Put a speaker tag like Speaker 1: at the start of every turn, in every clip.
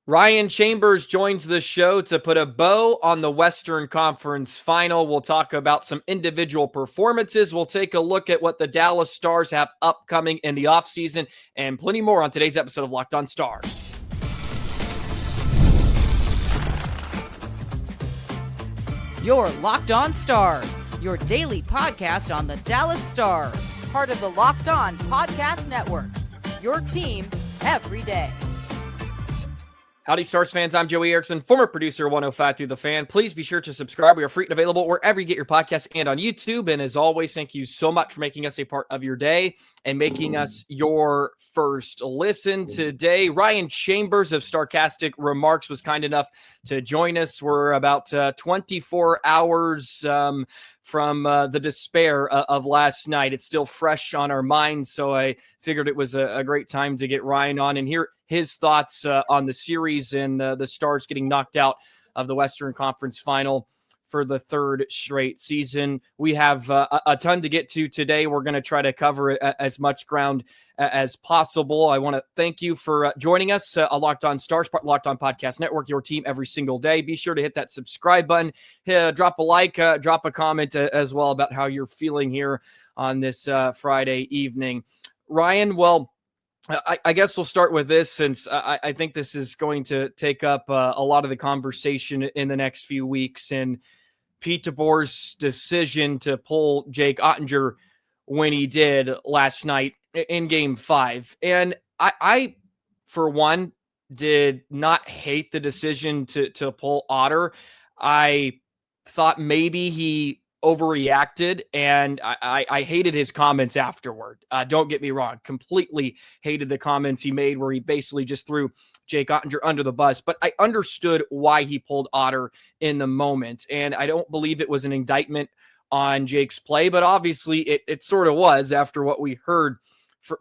Speaker 1: Ryan Chambers joins the show to put a bow on the Western Conference Final. We'll talk about some individual performances. We'll take a look at what the Dallas Stars have upcoming in the offseason and plenty more on today's episode of Locked On Stars.
Speaker 2: You're Locked On Stars, your daily podcast on the Dallas Stars, part of the Locked On Podcast Network, your team every day.
Speaker 1: Howdy, Stars fans. I'm Joey Erickson, former producer of 105 Through the Fan. Please be sure to subscribe. We are free and available wherever you get your podcasts and on YouTube. And as always, thank you so much for making us a part of your day and making us your first listen. Today, Ryan Chambers of Starcastic Remarks was kind enough to join us. We're about 24 hours from the despair of last night. It's still fresh on our minds, so I figured it was a great time to get Ryan on and hear his thoughts on the series and the Stars getting knocked out of the Western Conference Final for the third straight season. We have a ton to get to today. We're going to try to cover as much ground as possible. I want to thank you for joining us. Locked On Stars, Locked On Podcast Network, your team every single day. Be sure to hit that subscribe button, drop a like, drop a comment as well about how you're feeling here on this Friday evening. Ryan, well, I guess we'll start with this since I think this is going to take up a lot of the conversation in the next few weeks. And Pete DeBoer's decision to pull Jake Oettinger when he did last night in Game 5. And I for one, did not hate the decision to pull Otter. I thought maybe he overreacted, and I hated his comments afterward. Don't get me wrong, completely hated the comments he made where he basically just threw Jake Oettinger under the bus, but I understood why he pulled Otter in the moment, and I don't believe it was an indictment on Jake's play, but obviously it sort of was after what we heard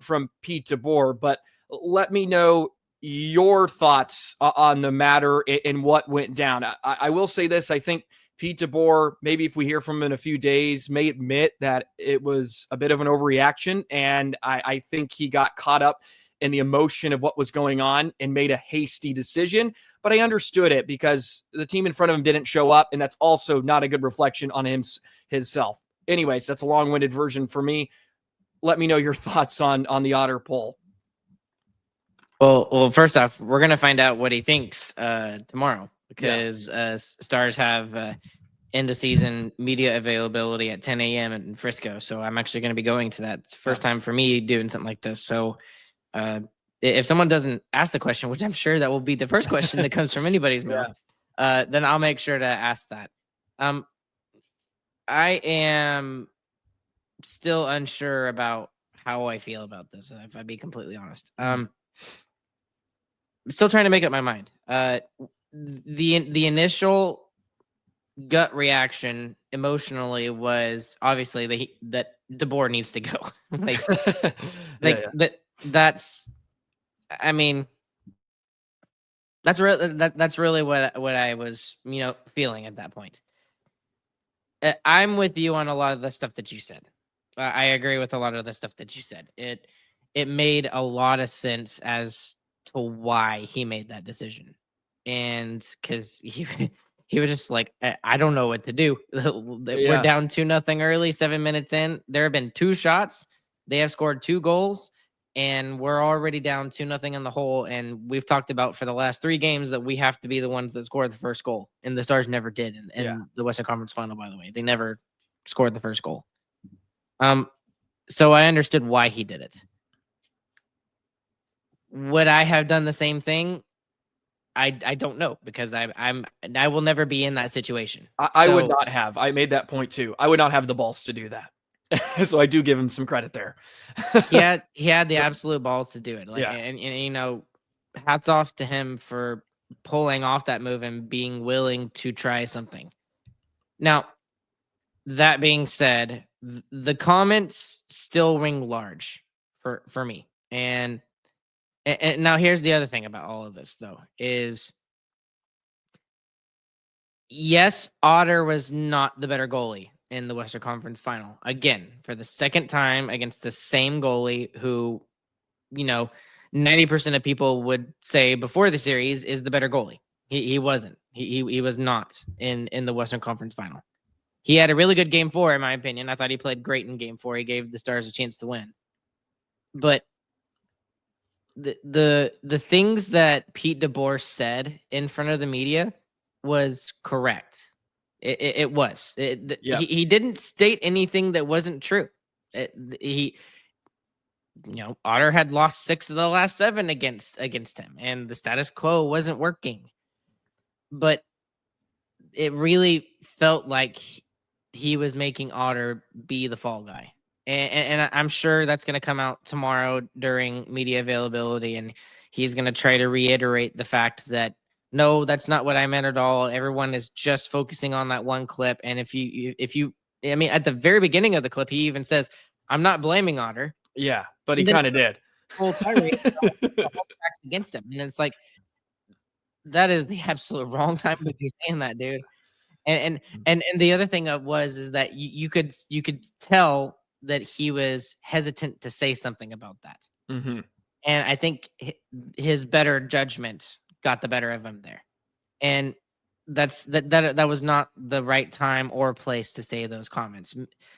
Speaker 1: from Pete DeBoer. But let me know your thoughts on the matter and what went down. I will say this, I think Pete DeBoer, maybe if we hear from him in a few days, may admit that it was a bit of an overreaction. And I think he got caught up in the emotion of what was going on and made a hasty decision. But I understood it because the team in front of him didn't show up. And that's also not a good reflection on himself. Anyways, that's a long-winded version for me. Let me know your thoughts on the Otter poll.
Speaker 3: Well, first off, we're going to find out what he thinks tomorrow. Because Stars have end of season media availability at 10 a.m. in Frisco. So I'm actually going to be going to that. It's the first time for me doing something like this. So if someone doesn't ask the question, which I'm sure that will be the first question that comes from anybody's mouth, then I'll make sure to ask that. I am still unsure about how I feel about this, if I be completely honest. I'm still trying to make up my mind. The initial gut reaction emotionally was obviously that DeBoer needs to go. That's I mean that's really what I was feeling at that point. I'm with you on a lot of the stuff that you said. I agree with a lot of the stuff that you said. It made a lot of sense as to why he made that decision. And because he was just like, I don't know what to do. We're down 2-0 early, 7 minutes in. There have been 2 shots. They have scored 2 goals, and we're already down 2-0 in the hole. And we've talked about for the last 3 games that we have to be the ones that scored the first goal. And the Stars never did in the Western Conference Final, by the way. They never scored the first goal. So I understood why he did it. Would I have done the same thing? I don't know, because I will never be in that situation.
Speaker 1: I would not have. I made that point too. I would not have the balls to do that. So I do give him some credit there.
Speaker 3: he had the absolute balls to do it. And hats off to him for pulling off that move and being willing to try something. Now, that being said, the comments still ring large for me. And now here's the other thing about all of this, though, is yes, Otter was not the better goalie in the Western Conference Final. Again, for the second time against the same goalie who, 90% of people would say before the series is the better goalie. He wasn't. He was not in the Western Conference Final. He had a really good game 4, in my opinion. I thought he played great in game 4. He gave the Stars a chance to win. But the things that Pete DeBoer said in front of the media was correct. It was. He didn't state anything that wasn't true. Otter had lost 6 of the last 7 against him, and the status quo wasn't working. But it really felt like he was making Otter be the fall guy. And I'm sure that's going to come out tomorrow during media availability, and he's going to try to reiterate the fact that, no, that's not what I meant at all. Everyone is just focusing on that one clip. And if you, I mean, at the very beginning of the clip, he even says, "I'm not blaming Otter."
Speaker 1: Yeah, but he kind of did.
Speaker 3: Full tirade against him, and it's like, that is the absolute wrong time to be saying that, dude. And the other thing is that you could tell that he was hesitant to say something about that.
Speaker 1: Mm-hmm.
Speaker 3: And I think his better judgment got the better of him there. And that was not the right time or place to say those comments.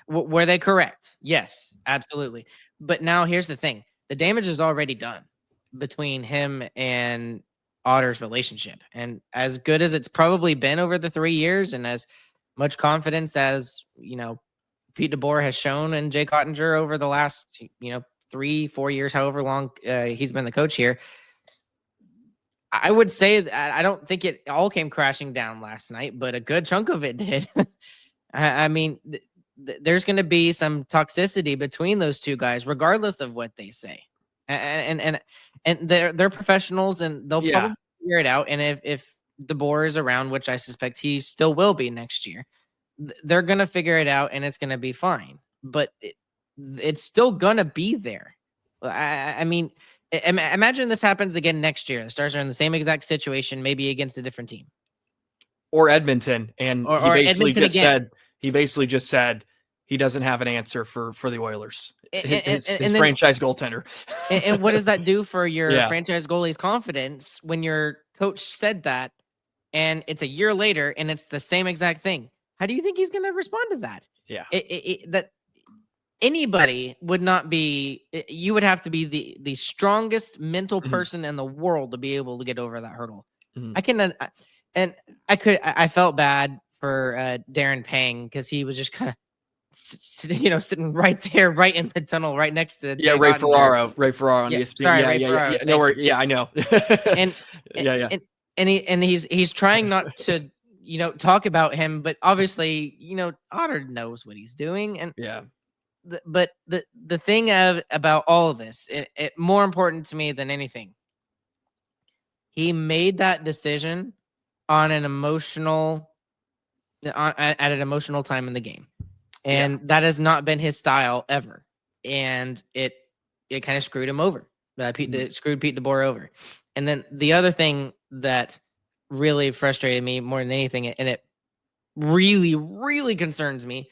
Speaker 3: Were they correct? Yes, absolutely. But now here's the thing. The damage is already done between him and Otter's relationship. And as good as it's probably been over the 3 years, and as much confidence as, Pete DeBoer has shown in Jake Oettinger over the last, 3-4 years, however long he's been the coach here, I would say that I don't think it all came crashing down last night, but a good chunk of it did. I mean, there's going to be some toxicity between those two guys, regardless of what they say. And they're professionals, and they'll probably figure it out. And if DeBoer is around, which I suspect he still will be next year, they're going to figure it out, and it's going to be fine. But it's still going to be there. I mean, imagine this happens again next year. The Stars are in the same exact situation, maybe against a different team.
Speaker 1: Or Edmonton. And he basically just said he doesn't have an answer for the Oilers. His franchise goaltender.
Speaker 3: And what does that do for your franchise goalie's confidence when your coach said that, and it's a year later and it's the same exact thing? How do you think he's going to respond to that?
Speaker 1: Yeah.
Speaker 3: That anybody would not be, you would have to be the strongest mental person in the world to be able to get over that hurdle. Mm-hmm. I felt bad for Darren Pang, because he was just kind of, sitting right there, right in the tunnel, right next to
Speaker 1: Ray Ferraro on ESPN.
Speaker 3: Sorry, Ray Ferraro.
Speaker 1: No worry. I know.
Speaker 3: and he's trying not to talk about him, but obviously Otter knows what he's doing, and but the thing about all of this, it more important to me than anything, he made that decision on an emotional at an emotional time in the game. And that has not been his style ever. And it kind of screwed him over. Screwed Pete DeBoer over. And then the other thing that really frustrated me more than anything, and it really, really concerns me,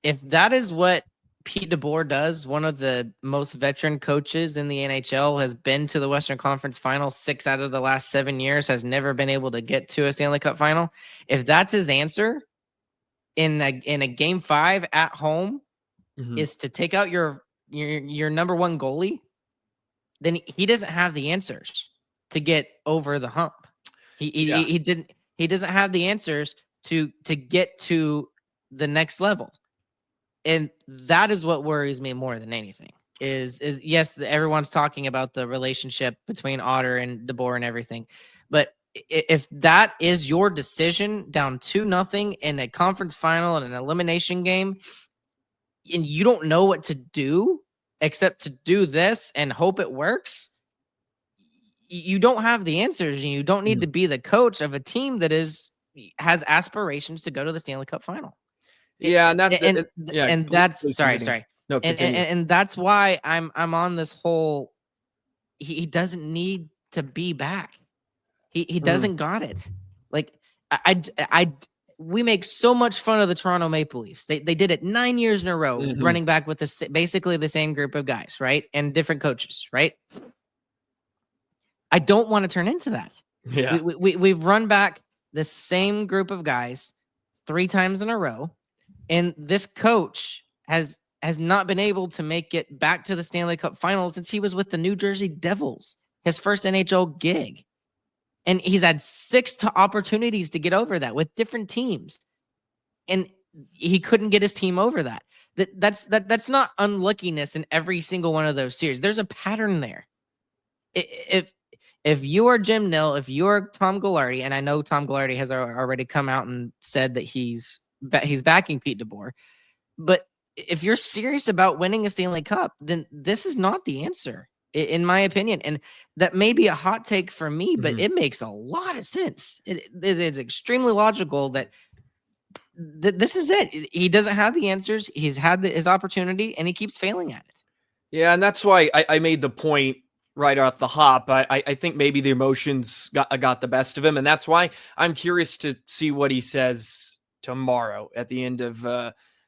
Speaker 3: if that is what Pete DeBoer does, one of the most veteran coaches in the NHL, has been to the Western Conference Final 6 out of the last 7 years, has never been able to get to a Stanley Cup final. If that's his answer in a game 5 at home, is to take out your number one goalie, then he doesn't have the answers to get over the hump. He doesn't have the answers to get to the next level. And that is what worries me more than anything. Is yes, everyone's talking about the relationship between Otter and DeBoer and everything, but if that is your decision, down 2-0 in a conference final and an elimination game, and you don't know what to do except to do this and hope it works, you don't have the answers, and you don't need to be the coach of a team that has aspirations to go to the Stanley Cup final.
Speaker 1: And
Speaker 3: that's sorry.
Speaker 1: No,
Speaker 3: and that's why I'm on this whole. He doesn't need to be back. He doesn't got it. Like we make so much fun of the Toronto Maple Leafs. They did it 9 years in a row, running back with basically the same group of guys, right? And different coaches, right? I don't want to turn into that.
Speaker 1: Yeah.
Speaker 3: We've run back the same group of guys 3 times in a row, and this coach has not been able to make it back to the Stanley Cup Finals since he was with the New Jersey Devils, his first NHL gig. And he's had 6 opportunities to get over that with different teams. And he couldn't get his team over that. That's not unluckiness in every single one of those series. There's a pattern there. If you are Jim Nill, if you're Tom Goularty, and I know Tom Goularty has already come out and said that he's backing Pete DeBoer, but if you're serious about winning a Stanley Cup, then this is not the answer, in my opinion. And that may be a hot take for me, but it makes a lot of sense. It's extremely logical that this is it. He doesn't have the answers. He's had his opportunity, and he keeps failing at it.
Speaker 1: Yeah, and that's why I made the point right off the hop. I think maybe the emotions got the best of him, and that's why I'm curious to see what he says tomorrow at the end of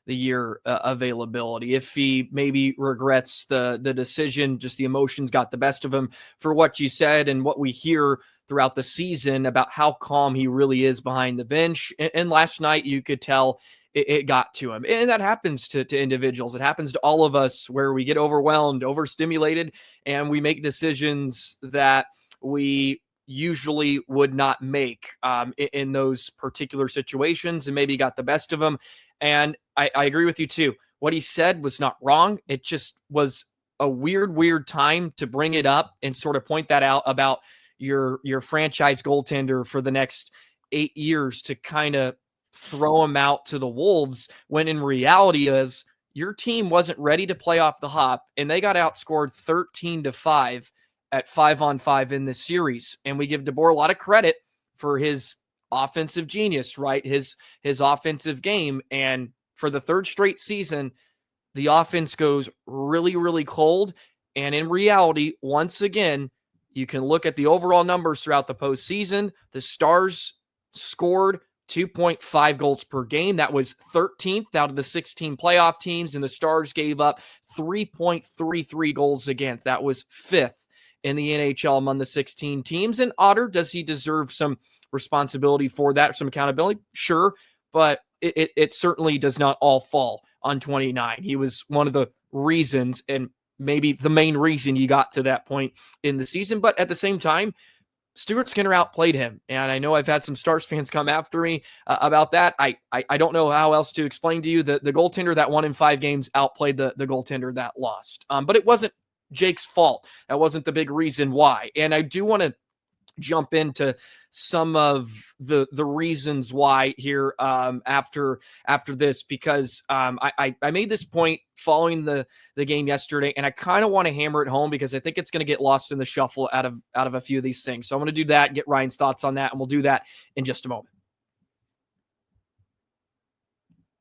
Speaker 1: the year availability. If he maybe regrets the decision, just the emotions got the best of him for what you said and what we hear throughout the season about how calm he really is behind the bench. And last night you could tell it got to him. And that happens to individuals. It happens to all of us where we get overwhelmed, overstimulated, and we make decisions that we usually would not make in those particular situations, and maybe got the best of him. And I agree with you too. What he said was not wrong. It just was a weird time to bring it up and sort of point that out about your franchise goaltender for the next 8 years, to kind of throw him out to the wolves, when in reality is your team wasn't ready to play off the hop, and they got outscored 13-5 at 5-on-5 in this series. And we give DeBoer a lot of credit for his offensive genius, right? His offensive game. And for the 3rd straight season, the offense goes really cold. And in reality, once again, you can look at the overall numbers throughout the postseason. The Stars scored 2.5 goals per game. That was 13th out of the 16 playoff teams, and the Stars gave up 3.33 goals against. That was 5th in the NHL among the 16 teams. And Otter, does he deserve some responsibility for that, some accountability? Sure, but it certainly does not all fall on 29. He was one of the reasons, and maybe the main reason you got to that point in the season. But at the same time, Stuart Skinner outplayed him. And I know I've had some Stars fans come after me about that. I don't know how else to explain to you that the goaltender that won in 5 games outplayed the goaltender that lost. But it wasn't Jake's fault. That wasn't the big reason why. And I do want to jump into some of the reasons why here after this, because I made this point following the game yesterday, and I kind of want to hammer it home because I think it's going to get lost in the shuffle out of a few of these things. So I'm going to do that, get Ryan's thoughts on that, and we'll do that in just a moment.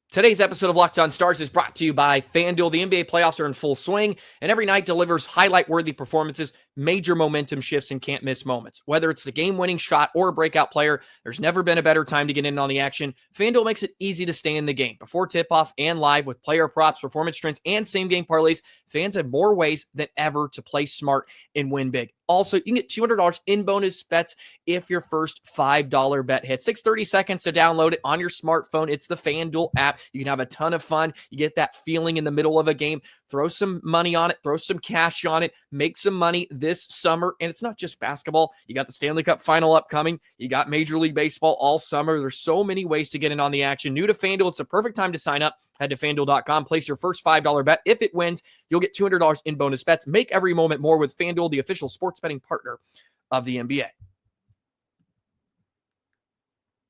Speaker 1: Today's episode of Locked On Stars is brought to you by FanDuel. The NBA playoffs are in full swing, and every night delivers highlight-worthy performances, major momentum shifts, and can't-miss moments. Whether it's the game-winning shot or a breakout player, there's never been a better time to get in on the action. FanDuel makes it easy to stay in the game. Before tip-off and live with player props, performance trends, and same-game parlays, fans have more ways than ever to play smart and win big. Also, you can get $200 in bonus bets if your first $5 bet hits. Takes 30 seconds to download it on your smartphone. It's the FanDuel app. You can have a ton of fun. You get that feeling in the middle of a game. Throw some money on it. Throw some cash on it. Make some money this summer. And it's not just basketball. You got the Stanley Cup final upcoming. You got Major League Baseball all summer. There's so many ways to get in on the action. New to FanDuel, it's the perfect time to sign up. Head to FanDuel.com. Place your first $5 bet. If it wins, you'll get $200 in bonus bets. Make every moment more with FanDuel, the official sports betting partner of the NBA.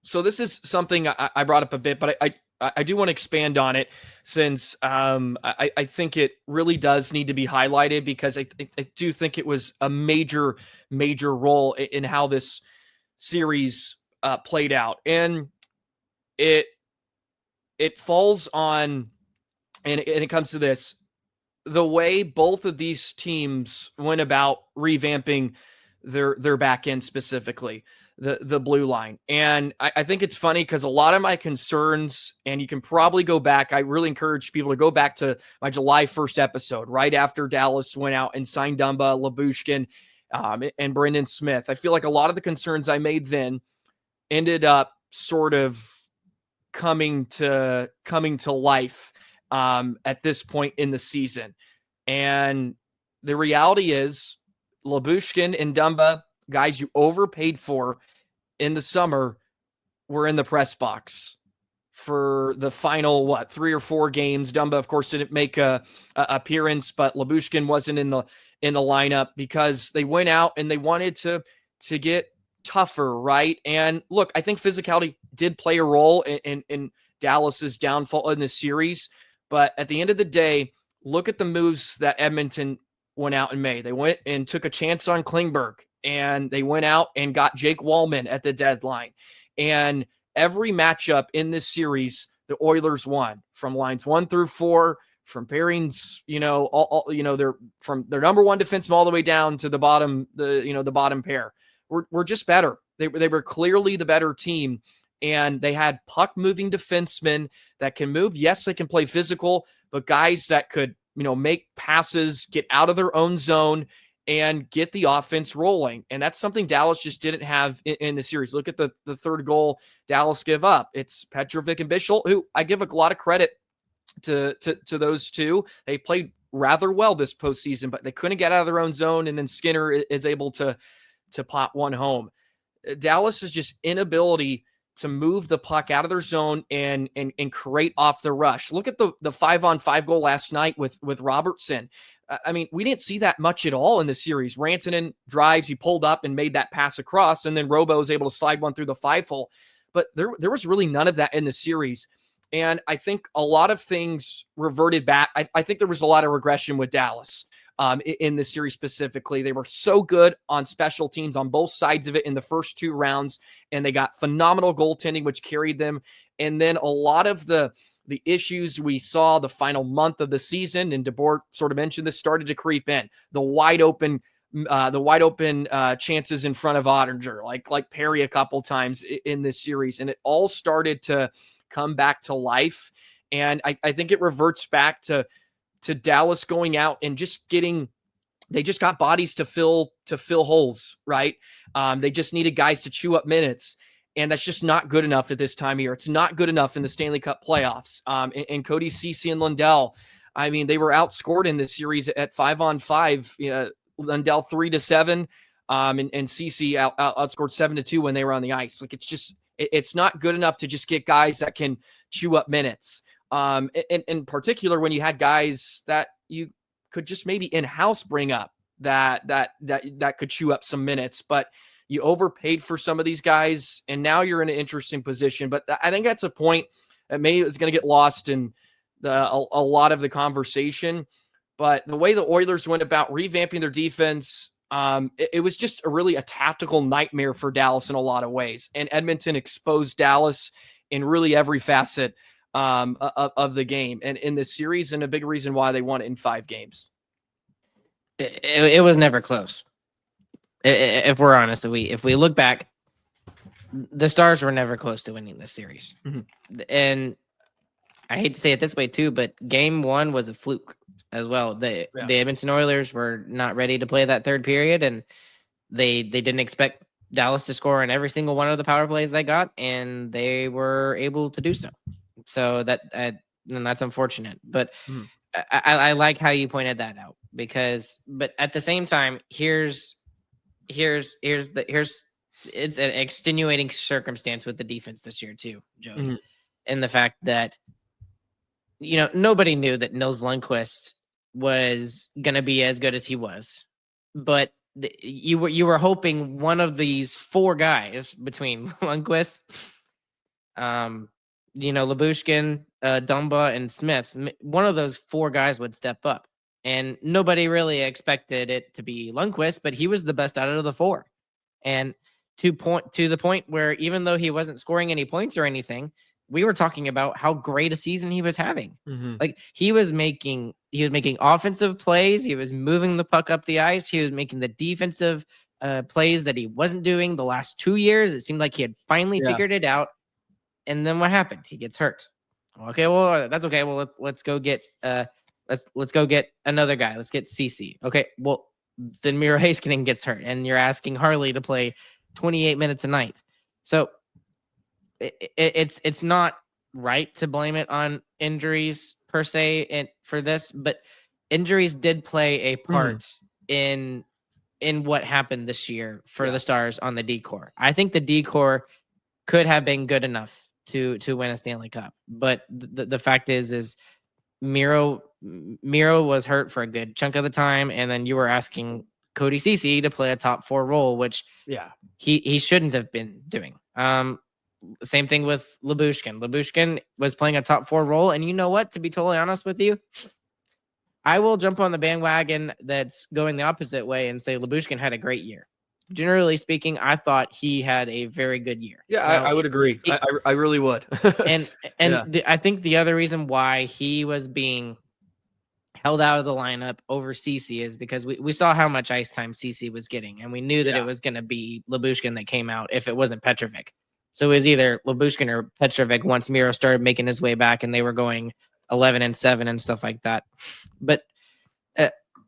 Speaker 1: So this is something I brought up a bit, but I do want to expand on it, since I think it really does need to be highlighted, because I do think it was a major role in how this series played out. And it falls on, and it comes to this, the way both of these teams went about revamping their back end, specifically the blue line. And I think it's funny because a lot of my concerns, and you can probably go back, I really encourage people to go back to my July 1st episode, right after Dallas went out and signed Dumba, Lyubushkin, and Brendan Smith. I feel like a lot of the concerns I made then ended up sort of coming to life at this point in the season. And the reality is, Lyubushkin and Dumba, guys you overpaid for in the summer, were in the press box for the final 3 or 4 games. Dumba, of course, didn't make a appearance, but Lyubushkin wasn't in the lineup because they went out and they wanted to get tougher, right? And look, I think physicality did play a role in Dallas's downfall in the series, but at the end of the day, look at the moves that Edmonton went out and made. They went and took a chance on Klingberg, and they went out and got Jake Wallman at the deadline. And every matchup in this series, the Oilers won, from lines 1 through 4, from pairings, they're from their number one defenseman all the way down to the bottom, the bottom pair. We're just better. They were clearly the better team, and they had puck moving defensemen that can move. Yes, they can play physical, but guys that could make passes, get out of their own zone, and get the offense rolling. And that's something Dallas just didn't have in the series. Look at the third goal Dallas give up. It's Petrovic and Bichel, who I give a lot of credit to those two. They played rather well this postseason, but they couldn't get out of their own zone. And then Skinner is able to pop one home. Dallas's just inability to move the puck out of their zone and create off the rush. Look at the 5-on-5 goal last night with Robertson. I mean, we didn't see that much at all in the series. Rantanen drives, he pulled up and made that pass across, and then Robo was able to slide one through the 5-hole. But there was really none of that in the series. And I think a lot of things reverted back. I think there was a lot of regression with Dallas in the series specifically. They were so good on special teams on both sides of it in the first 2 rounds, and they got phenomenal goaltending, which carried them. And then a lot of the issues we saw the final month of the season, and DeBoer sort of mentioned this, started to creep in. The wide open chances in front of Oettinger, like Perry a couple times in this series, and it all started to come back to life. And I think it reverts back to Dallas going out and they just got bodies to fill holes, right? They just needed guys to chew up minutes. And that's just not good enough at this time of year. It's not good enough in the Stanley Cup playoffs. And Cody Ceci and Lundell, I mean, they were outscored in this series at 5-on-5. Lundell 3-7, and Ceci outscored 7-2 when they were on the ice. Like, it's not good enough to just get guys that can chew up minutes. And in particular, when you had guys that you could just maybe in-house bring up that could chew up some minutes, but you overpaid for some of these guys, and now you're in an interesting position. But I think that's a point that maybe is going to get lost in a lot of the conversation. But the way the Oilers went about revamping their defense, it was just a tactical nightmare for Dallas in a lot of ways. And Edmonton exposed Dallas in really every facet of the game and in this series, and a big reason why they won it in 5 games.
Speaker 3: It was never close. If we're honest, if we look back, the Stars were never close to winning this series. Mm-hmm. And I hate to say it this way too, but game 1 was a fluke as well. The Edmonton Oilers were not ready to play that third period, and they didn't expect Dallas to score in every single one of the power plays they got, and they were able to do so. So and that's unfortunate. But I like how you pointed that out, but at the same time, here's it's an extenuating circumstance with the defense this year too, Joey, and the fact that nobody knew that Nils Lundqvist was going to be as good as he was, but you were hoping one of these 4 guys between Lundqvist, Lyubushkin, Dumba, and Smith, one of those 4 guys would step up. And nobody really expected it to be Lundqvist, but he was the best out of the 4. And to the point where even though he wasn't scoring any points or anything, we were talking about how great a season he was having. Mm-hmm. Like, he was making offensive plays. He was moving the puck up the ice. He was making the defensive plays that he wasn't doing the last 2 years. It seemed like he had finally figured it out. And then what happened? He gets hurt. Okay, well, that's okay. Well, let's go get let's go get another guy. Let's get Ceci. Okay, well, then Miro Heiskanen gets hurt, and you're asking Harley to play 28 minutes a night. So it's not right to blame it on injuries per se for this, but injuries did play a part in what happened this year for the Stars on the D-core. I think the D-core could have been good enough to win a Stanley Cup, but the fact is Miro was hurt for a good chunk of the time, and then you were asking Cody Ceci to play a top 4 role, which he shouldn't have been doing. Same thing with Lyubushkin. Lyubushkin was playing a top 4 role, and you know what? To be totally honest with you, I will jump on the bandwagon that's going the opposite way and say Lyubushkin had a great year. Generally speaking, I thought he had a very good year.
Speaker 1: Yeah, now, I would agree. I really would.
Speaker 3: I think the other reason why he was being held out of the lineup over Ceci is because we saw how much ice time Ceci was getting, and we knew that it was going to be Lyubushkin that came out if it wasn't Petrovic. So it was either Lyubushkin or Petrovic once Miro started making his way back, and they were going 11-7 and stuff like that. But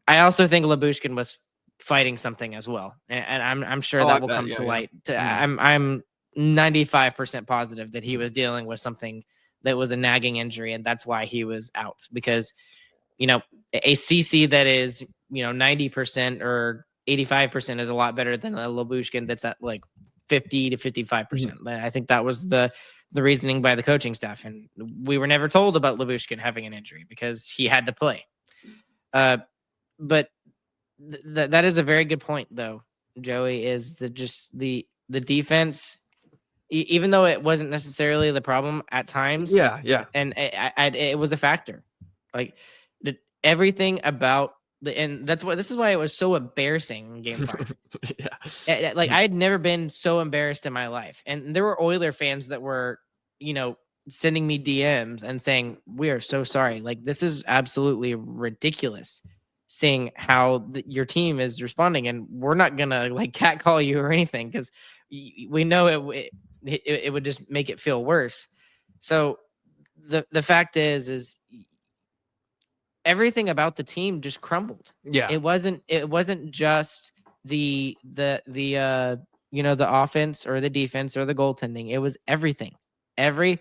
Speaker 3: I also think Lyubushkin was fighting something as well, and I'm sure that will come to light. I'm 95% positive that he was dealing with something that was a nagging injury, and that's why he was out. Because a Ceci that is 90% or 85% is a lot better than a Lyubushkin that's at like 50 to 55%. I think that was the reasoning by the coaching staff, and we were never told about Lyubushkin having an injury because he had to play. But that is a very good point, though, Joey. Is the defense, even though it wasn't necessarily the problem at times, and it was a factor. Like everything about and this is why it was so embarrassing in Game 5. Like I had never been so embarrassed in my life, and there were Oiler fans that were, sending me DMs and saying, "We are so sorry. Like this is absolutely ridiculous, seeing how your team is responding, and we're not gonna like catcall you or anything because we know it would just make it feel worse." So the fact is everything about the team just crumbled. Yeah. It wasn't just the offense or the defense or the goaltending. It was everything. Every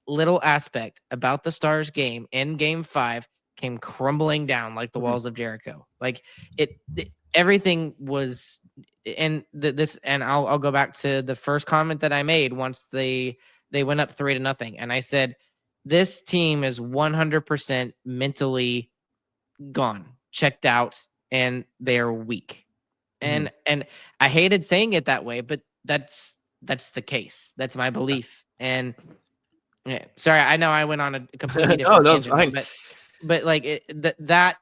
Speaker 3: little aspect about the Stars game in Game 5 came crumbling down like the walls of Jericho. Like everything was, and I'll go back to the first comment that I made once they went up 3-0, and I said, this team is 100% mentally gone, checked out, and they're weak. And I hated saying it that way, but that's the case. That's my belief. And sorry, I know I went on a completely different tangent, but like that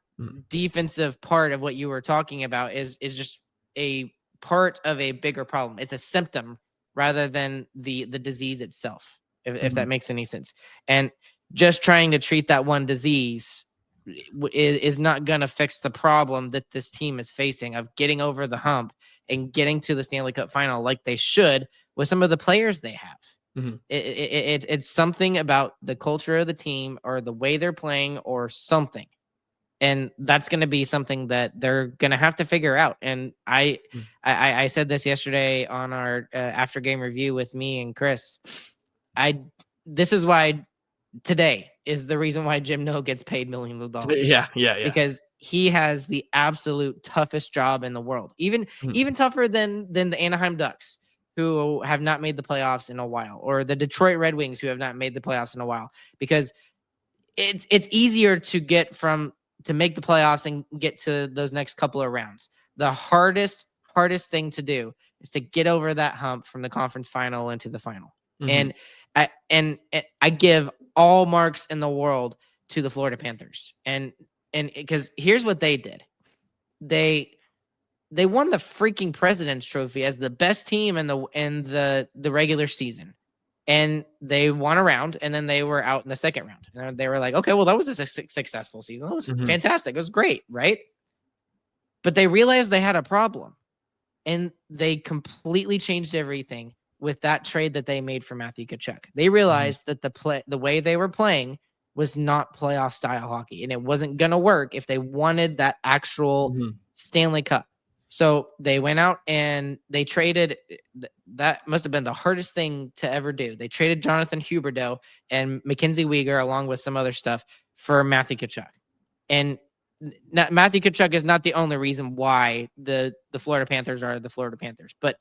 Speaker 3: defensive part of what you were talking about is just a part of a bigger problem. It's a symptom rather than the disease itself, if that makes any sense. And just trying to treat that one disease is not going to fix the problem that this team is facing of getting over the hump and getting to the Stanley Cup final like they should with some of the players they have. It's something about the culture of the team or the way they're playing or something. And that's going to be something that they're going to have to figure out. And I said this yesterday on our after game review with me and Chris. This is why today is the reason why Jim No gets paid millions of dollars. Yeah. Because he has the absolute toughest job in the world. Even tougher than the Anaheim Ducks, who have not made the playoffs in a while, or the Detroit Red Wings, who have not made the playoffs in a while, because it's easier to make the playoffs and get to those next couple of rounds. The hardest thing to do is to get over that hump from the conference final into the final. And I give all marks in the world to the Florida Panthers. And because here's what they did. They won the freaking President's Trophy as the best team in the regular season. And they won a round, and then they were out in the second round. And they were like, okay, well, that was a successful season. That was fantastic. It was great, right? But they realized they had a problem. And they completely changed everything with that trade that they made for Matthew Tkachuk. They realized that the way they were playing was not playoff style hockey, and it wasn't going to work if they wanted that actual Stanley Cup. So they went out and they traded. That must have been the hardest thing to ever do. They traded Jonathan Huberdeau and Mackenzie Weegar along with some other stuff for Matthew Tkachuk. And Matthew Tkachuk is not the only reason why the Florida Panthers are the Florida Panthers, but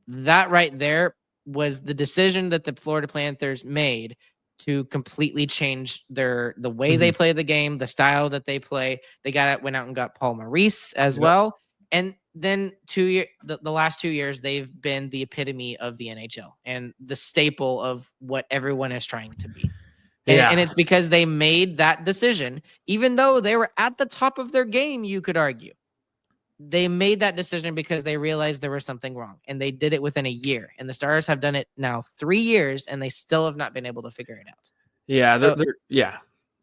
Speaker 3: that right there was the decision that the Florida Panthers made to completely change the way they play the game, the style that they play. They went out and got Paul Maurice as well. And then the last 2 years, they've been the epitome of the NHL and the staple of what everyone is trying to be. And it's because they made that decision, even though they were at the top of their game, you could argue. They made that decision because they realized there was something wrong, and they did it within a year. And the Stars have done it now 3 years, and they still have not been able to figure it out.
Speaker 1: Yeah,
Speaker 3: So,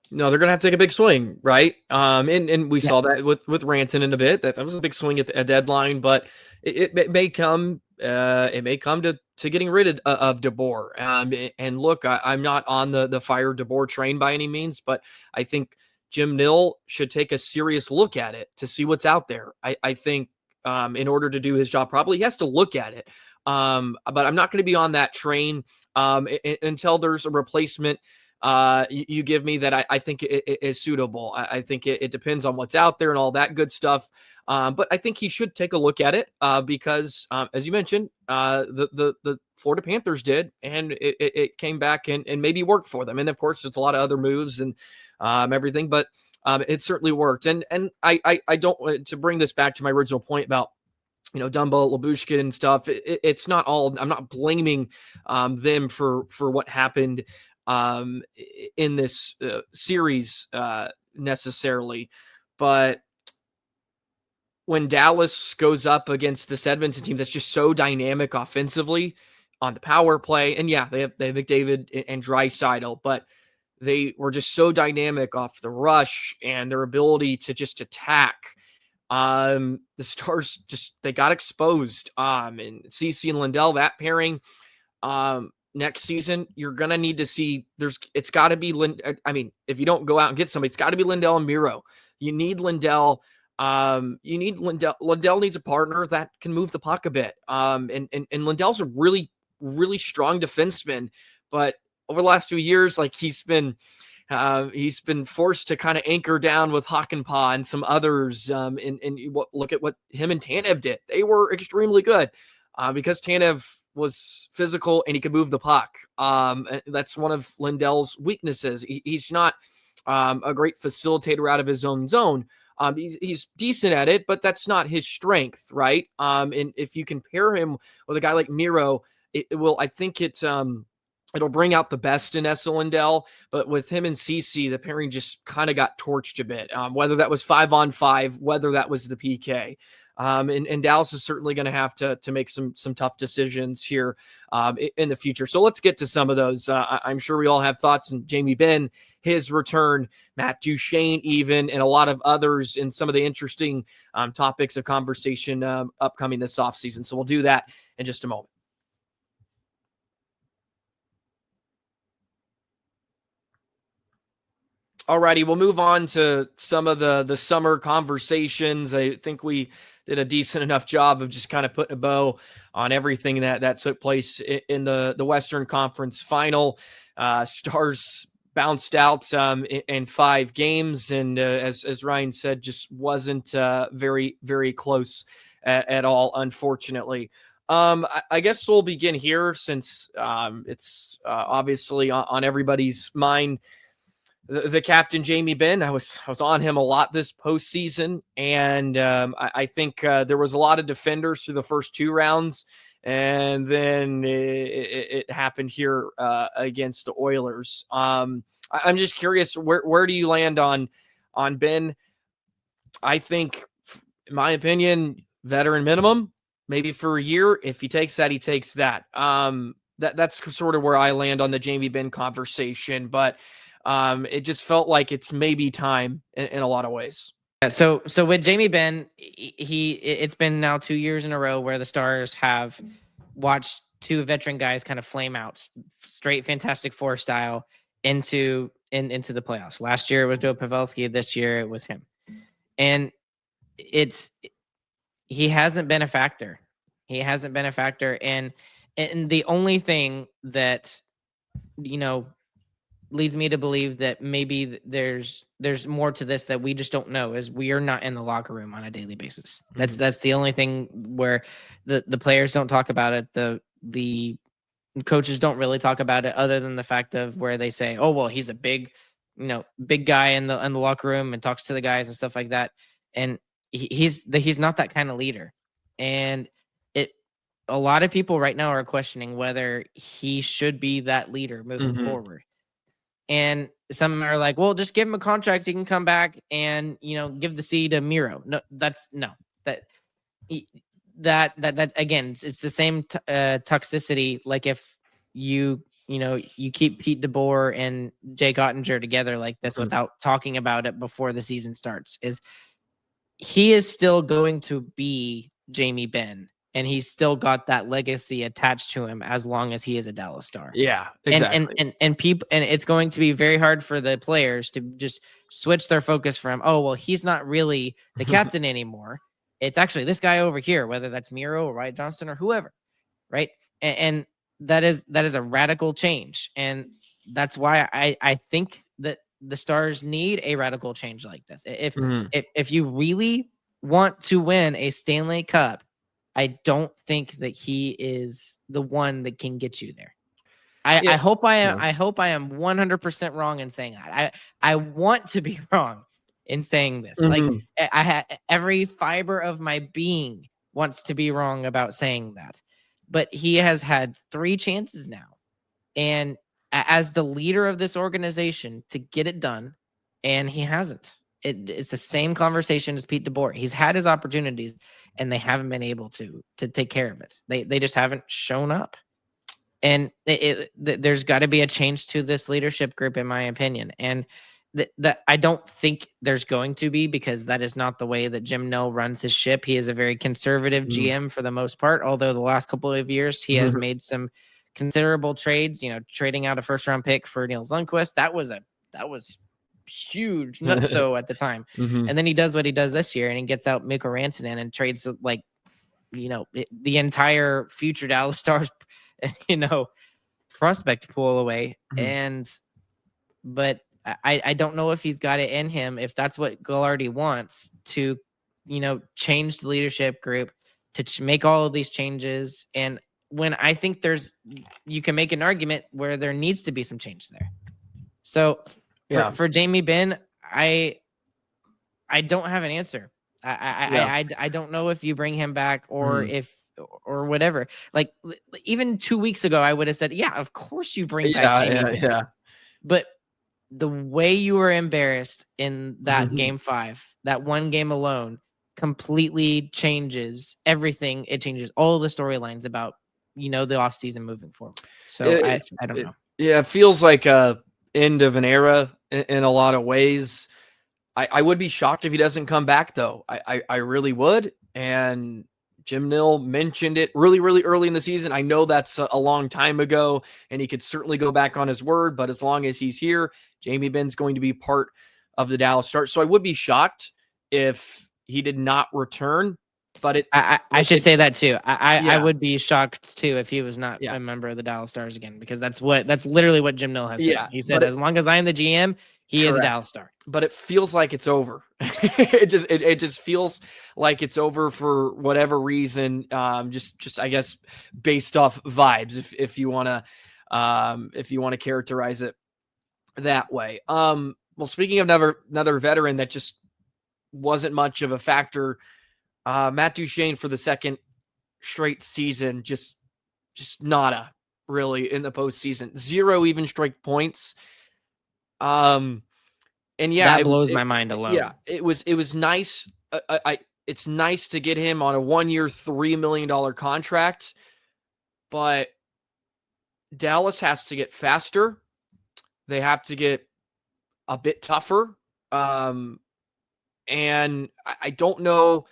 Speaker 1: no, they're gonna have to take a big swing, right? And we saw that with Ranton in a bit. That was a big swing at a deadline, but it may come. It may come to getting rid of DeBoer. And look, I'm not on the fire DeBoer train by any means, but I think Jim Nill should take a serious look at it to see what's out there. I think in order to do his job properly, he has to look at it. But I'm not going to be on that train until there's a replacement you give me that I think it is suitable. I think it depends on what's out there and all that good stuff. But I think he should take a look at it because, as you mentioned, the Florida Panthers did, and it came back and maybe worked for them. And of course, it's a lot of other moves and everything, but it certainly worked. And I don't want to bring this back to my original point about Dumba, Lyubushkin and stuff. It's not all. I'm not blaming them for what happened in this series necessarily, but when Dallas goes up against this Edmonton team that's just so dynamic offensively on the power play, and they have McDavid and Draisaitl, but they were just so dynamic off the rush and their ability to just attack. The Stars they got exposed. And Ceci and Lindell, that pairing, next season, you're going to need to see it's got to be if you don't go out and get somebody, it's got to be Lindell and Miro. You need Lindell. Lindell needs a partner that can move the puck a bit. And Lindell's a really, really strong defenseman, but over the last 2 years, he's been forced to kind of anchor down with Hakanpää and some others. Look at what him and Tanev did. They were extremely good because Tanev was physical and he could move the puck. That's one of Lindell's weaknesses. He's not a great facilitator out of his own zone. He's decent at it, but that's not his strength, right? And if you compare him with a guy like Miro, I think it'll bring out the best in Esa Lindell, but with him and Ceci, the pairing just kind of got torched a bit, whether that was 5-on-5, whether that was the PK. And Dallas is certainly going to have to make some tough decisions here in the future. So let's get to some of those. I'm sure we all have thoughts on Jamie Benn, his return, Matt Duchene even, and a lot of others in some of the interesting topics of conversation upcoming this offseason. So we'll do that in just a moment. Alrighty, we'll move on to some of the summer conversations. I think we did a decent enough job of just kind of putting a bow on everything that took place in the Western Conference Final. Stars bounced out in 5 games, and as Ryan said, just wasn't very, very close at all, unfortunately. I guess we'll begin here since it's obviously on everybody's mind. The captain, Jamie Benn, I was on him a lot this postseason, and I think there was a lot of defenders through the first 2 rounds, and then it happened here against the Oilers. I'm just curious, where do you land on Benn? I think, in my opinion, veteran minimum, maybe for a year. If he takes that, he takes that. That's sort of where I land on the Jamie Benn conversation, but it just felt like it's maybe time in a lot of ways.
Speaker 3: Yeah, so with Jamie Benn, it's been now 2 years in a row where the Stars have watched two veteran guys kind of flame out, straight Fantastic Four style into the playoffs. Last year it was Joe Pavelski. This year it was him, and he hasn't been a factor. He hasn't been a factor, and the only thing that leads me to believe that maybe there's more to this that we just don't know is we are not in the locker room on a daily basis. That's the only thing where the players don't talk about it. The coaches don't really talk about it, other than the fact of where they say, oh, well, he's a big guy in the locker room and talks to the guys and stuff like that. And he's not that kind of leader. And a lot of people right now are questioning whether he should be that leader moving forward. And some are like, well, just give him a contract. He can come back and, give the C to Miro. No, that again, it's the same toxicity. Like if you keep Pete DeBoer and Jake Oettinger together like this without talking about it before the season starts, he is still going to be Jamie Benn. And he's still got that legacy attached to him as long as he is a Dallas Star.
Speaker 1: Yeah, exactly.
Speaker 3: And people, and it's going to be very hard for the players to just switch their focus from, oh, well, he's not really the captain anymore. It's actually this guy over here, whether that's Miro or Wyatt Johnston or whoever, right? And that is a radical change, and that's why I think that the Stars need a radical change like this. If you really want to win a Stanley Cup, I don't think that he is the one that can get you there. I hope I am 100% wrong in saying that. I want to be wrong in saying this. Like I had every fiber of my being wants to be wrong about saying that. But he has had 3 chances now. And as the leader of this organization to get it done, and he hasn't. It's the same conversation as Pete DeBoer. He's had his opportunities, and they haven't been able to take care of it. They just haven't shown up. And there's got to be a change to this leadership group, in my opinion. And that I don't think there's going to be, because that is not the way that Jim Nill runs his ship. He is a very conservative GM for the most part, although the last couple of years he has made some considerable trades, trading out a first-round pick for Niels Lundqvist. That was huge nutso at the time. And then he does what he does this year, and he gets out Mikko Rantanen and trades the entire future Dallas Stars prospect pool away. But I don't know if he's got it in him, if that's what Gillardi wants, to change the leadership group, to make all of these changes. And when I think you can make an argument where there needs to be some change there. So for Jamie Benn, I don't have an answer. I don't know if you bring him back or or whatever. Like even 2 weeks ago, I would have said, yeah, of course you bring back Jamie Benn. But the way you were embarrassed in that game 5, that one game alone, completely changes everything. It changes all the storylines about the offseason moving forward. So I don't know.
Speaker 1: It feels like a end of an era in a lot of ways. I would be shocked if he doesn't come back, though. I really would. And Jim Nill mentioned it really, really early in the season. I know that's a long time ago, and he could certainly go back on his word, but as long as he's here, Jamie Benn's going to be part of the Dallas Stars. So I would be shocked if he did not return. But
Speaker 3: I should say that too. I would be shocked too if he was not a member of the Dallas Stars again, because that's literally what Jim Nill has said. He said, as long as I am the GM, he is a Dallas Star. But
Speaker 1: it feels like it's over. it just feels like it's over for whatever reason. Just I guess based off vibes, if you want to characterize it that way. Well, speaking of another veteran that just wasn't much of a factor. Matt Duchene for the second straight season, just nada really in the postseason. 0 even strike points. And
Speaker 3: that blows my mind alone.
Speaker 1: Yeah, it was nice. It's nice to get him on a 1-year, $3 million contract, but Dallas has to get faster. They have to get a bit tougher. And I don't know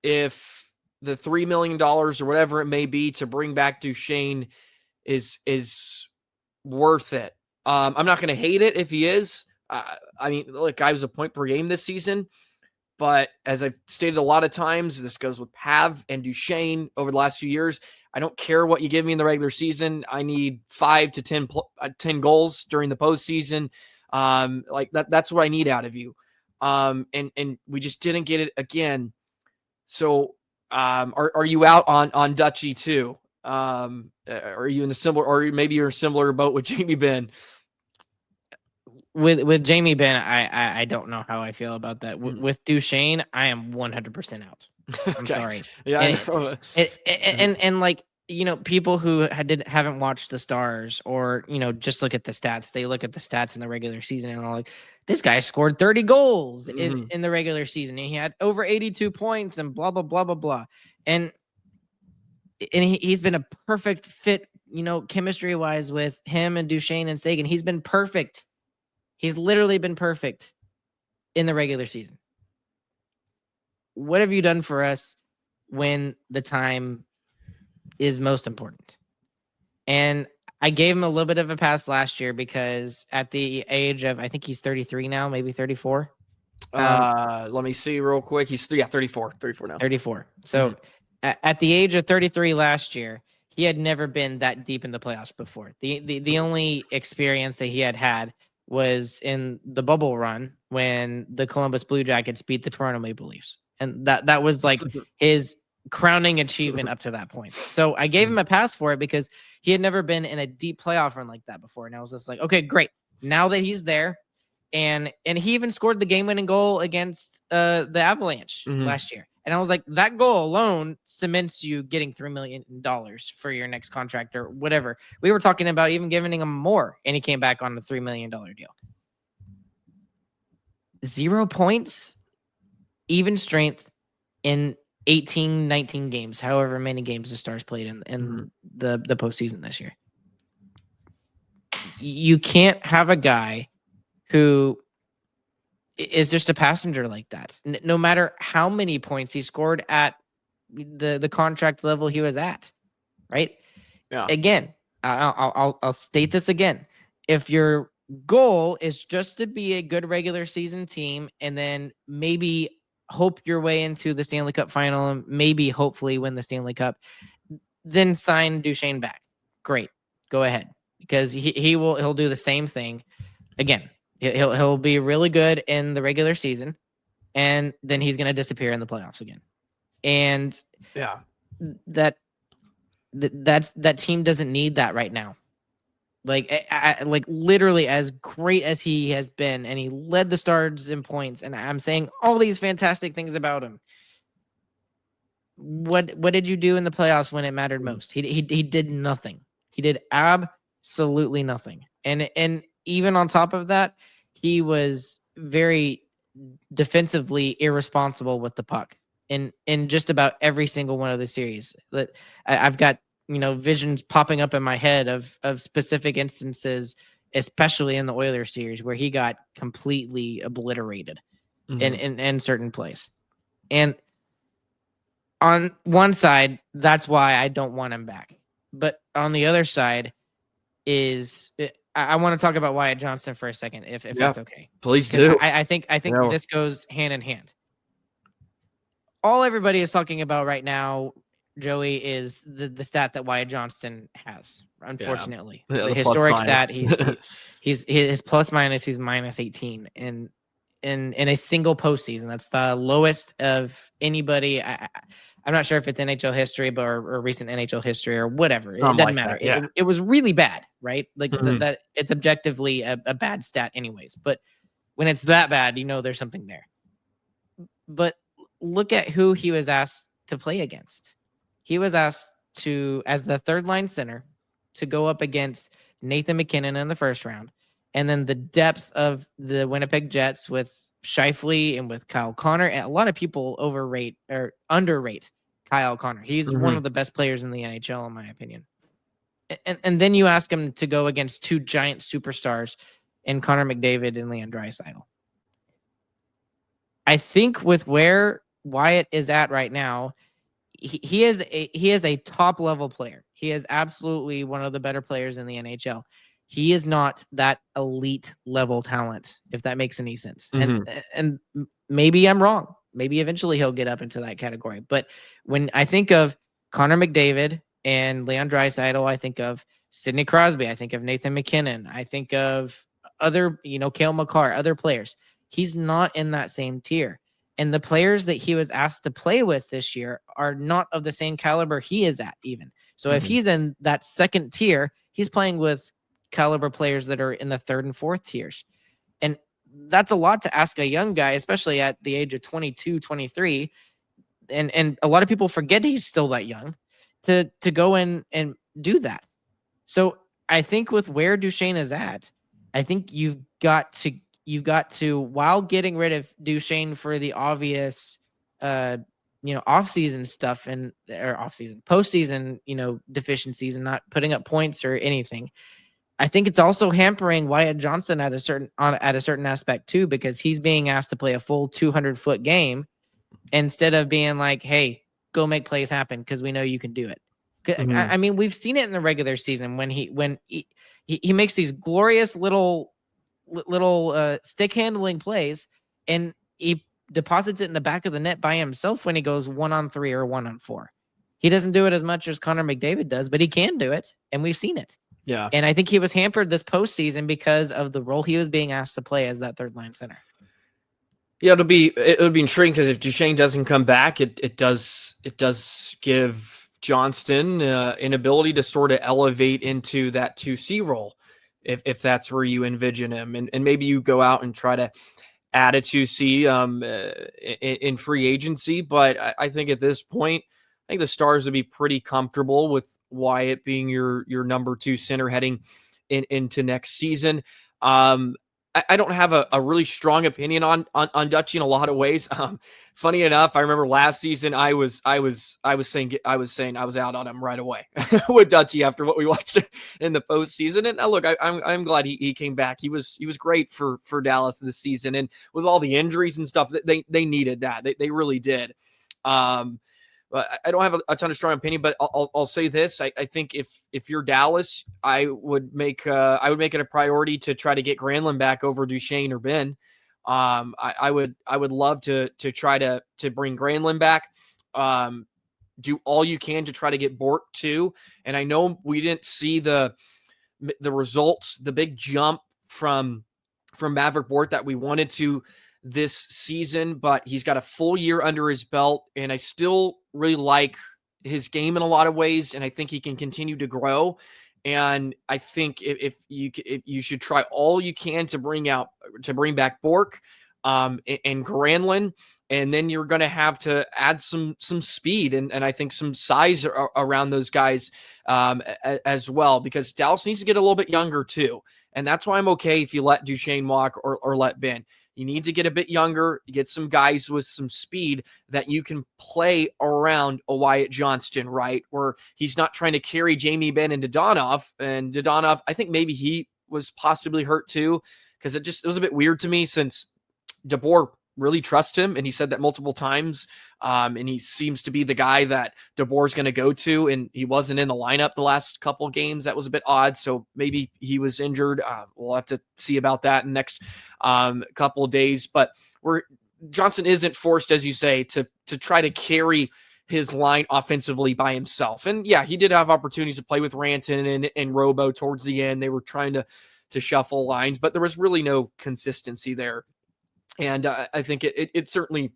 Speaker 1: if the $3 million or whatever it may be to bring back Duchene is worth it. I'm not going to hate it if he is. I mean, look, guy was a point per game this season. But as I've stated a lot of times, this goes with Pav and Duchene over the last few years. I don't care what you give me in the regular season. I need 5 to 10 goals during the postseason. Like that's what I need out of you. And we just didn't get it again. So are you out on Dutchy too? Are you in a similar, or maybe you're in a similar boat with Jamie Benn?
Speaker 3: With Jamie Benn, I don't know how I feel about that. With Duchene, I am 100% out. I'm sorry.
Speaker 1: Yeah,
Speaker 3: and like, you know, people who haven't watched the Stars, or, you know, just look at the stats. They look at the stats in the regular season and are like, this guy scored 30 goals in the regular season, and he had over 82 points and blah blah blah blah blah. And he's been a perfect fit, you know, chemistry wise with him and Duchene and Seguin. He's been perfect. He's literally been perfect in the regular season. What have you done for us when the time is most important? And I gave him a little bit of a pass last year because at the age of, I think he's 33 now, maybe 34.
Speaker 1: Let me see real quick. He's 34 now.
Speaker 3: 34. So at the age of 33 last year, he had never been that deep in the playoffs before. The only experience that he had was in the bubble run when the Columbus Blue Jackets beat the Toronto Maple Leafs. And that was like his crowning achievement up to that point. So I gave him a pass for it because he had never been in a deep playoff run like that before. And I was just like, okay, great. Now that he's there, and he even scored the game-winning goal against the Avalanche last year. And I was like, that goal alone cements you getting $3 million for your next contract or whatever. We were talking about even giving him more, and he came back on the $3 million deal. 0 points, even strength in 18, 19 games, however many games the Stars played in the postseason this year. You can't have a guy who is just a passenger like that. No matter how many points he scored at the contract level he was at, right?
Speaker 1: Yeah.
Speaker 3: Again, I'll state this again. If your goal is just to be a good regular season team and then maybe hope your way into the Stanley Cup final and maybe hopefully win the Stanley Cup, then sign Duchene back. Great. Go ahead. Because he'll do the same thing again. He'll be really good in the regular season, and then he's going to disappear in the playoffs again. And
Speaker 1: yeah,
Speaker 3: that team doesn't need that right now. Like like literally, as great as he has been, and he led the Stars in points, and I'm saying all these fantastic things about him. What did you do in the playoffs when it mattered most? He did nothing. He did absolutely nothing. And even on top of that, he was very defensively irresponsible with the puck in just about every single one of the series. That I've got, you know, visions popping up in my head of specific instances, especially in the Oilers series, where he got completely obliterated in certain plays. And on one side, that's why I don't want him back. But on the other side is I want to talk about Wyatt Johnston for a second, if that's okay.
Speaker 1: Please do.
Speaker 3: I think this goes hand in hand. All everybody is talking about right now, Joey, is the stat that Wyatt Johnston has. Unfortunately, the historic stat. He's his plus minus. He's minus 18 in a single postseason. That's the lowest of anybody. I'm not sure if it's NHL history, but or recent NHL history or whatever. It doesn't matter. It was really bad, right? Like that. It's objectively a bad stat, anyways. But when it's that bad, you know there's something there. But look at who he was asked to play against. He was asked to, as the third line center, to go up against Nathan McKinnon in the first round, and then the depth of the Winnipeg Jets with Scheifele and with Kyle Connor. And a lot of people overrate or underrate Kyle Connor. He's one of the best players in the NHL, in my opinion. And then you ask him to go against two giant superstars in Connor McDavid and Leon Draisaitl. I think with where Wyatt is at right now, he is a top level player. He is absolutely one of the better players in the NHL. He is not that elite level talent, if that makes any sense. And maybe I'm wrong. Maybe eventually he'll get up into that category. But when I think of Connor McDavid and Leon Draisaitl, I think of Sidney Crosby, I think of Nathan McKinnon, I think of other, Cale Makar, other players. He's not in that same tier. And the players that he was asked to play with this year are not of the same caliber he is at even. So if he's in that second tier, he's playing with caliber players that are in the third and fourth tiers. And that's a lot to ask a young guy, especially at the age of 22, 23. And a lot of people forget he's still that young to go in and do that. So I think with where Duchene is at, I think you've got to, while getting rid of Duchene for the obvious, off-season stuff or off-season, postseason, deficiencies and not putting up points or anything. I think it's also hampering Wyatt Johnston at a certain aspect too, because he's being asked to play a full 200-foot game instead of being like, "Hey, go make plays happen because we know you can do it." I mean, we've seen it in the regular season when he makes these glorious little stick handling plays, and he deposits it in the back of the net by himself when he goes 1-on-3 or 1-on-4. He doesn't do it as much as Connor McDavid does, but he can do it, and we've seen it.
Speaker 1: Yeah.
Speaker 3: And I think he was hampered this postseason because of the role he was being asked to play as that third line center.
Speaker 1: Yeah, it would be intriguing because if Duchene doesn't come back, it does give Johnston an ability to sort of elevate into that 2C role if that's where you envision him, and maybe you go out and try to add a 2C in free agency. But I think at this point, I think the Stars would be pretty comfortable with Wyatt being your number 2 center heading into next season. I don't have a really strong opinion on Dutchy in a lot of ways. Funny enough, I remember last season I was saying I was out on him right away with Dutchy after what we watched in the postseason. And look, I'm glad he came back. He was great for Dallas this season, and with all the injuries and stuff, they needed that. They really did. But I don't have a ton of strong opinion, but I'll say this. I think if you're Dallas, I would make it a priority to try to get Granlund back over Duchene or Benn. I would love to try to bring Granlund back. Do all you can to try to get Bort too. And I know we didn't see the results, the big jump from Maverick Bort that we wanted to this season, but he's got a full year under his belt, and I still really like his game in a lot of ways, and I think he can continue to grow. And I think if you should try all you can to bring back Bork and Granlund, and then you're going to have to add some speed and I think some size around those guys as well, because Dallas needs to get a little bit younger too. And that's why I'm okay if you let Duchene walk or let Benn. You need to get a bit younger, get some guys with some speed that you can play around a Wyatt Johnston, right? Where he's not trying to carry Jamie Benn and Dodonov. And Dodonov, I think maybe he was possibly hurt too, because it was a bit weird to me since DeBoer really trusts him, and he said that multiple times. And he seems to be the guy that DeBoer's going to go to, and he wasn't in the lineup the last couple games. That was a bit odd. So maybe he was injured. We'll have to see about that in the next couple of days. But Johnson isn't forced, as you say, to try to carry his line offensively by himself. And yeah, he did have opportunities to play with Ranton and Robo towards the end. They were trying to shuffle lines, but there was really no consistency there. And I think it certainly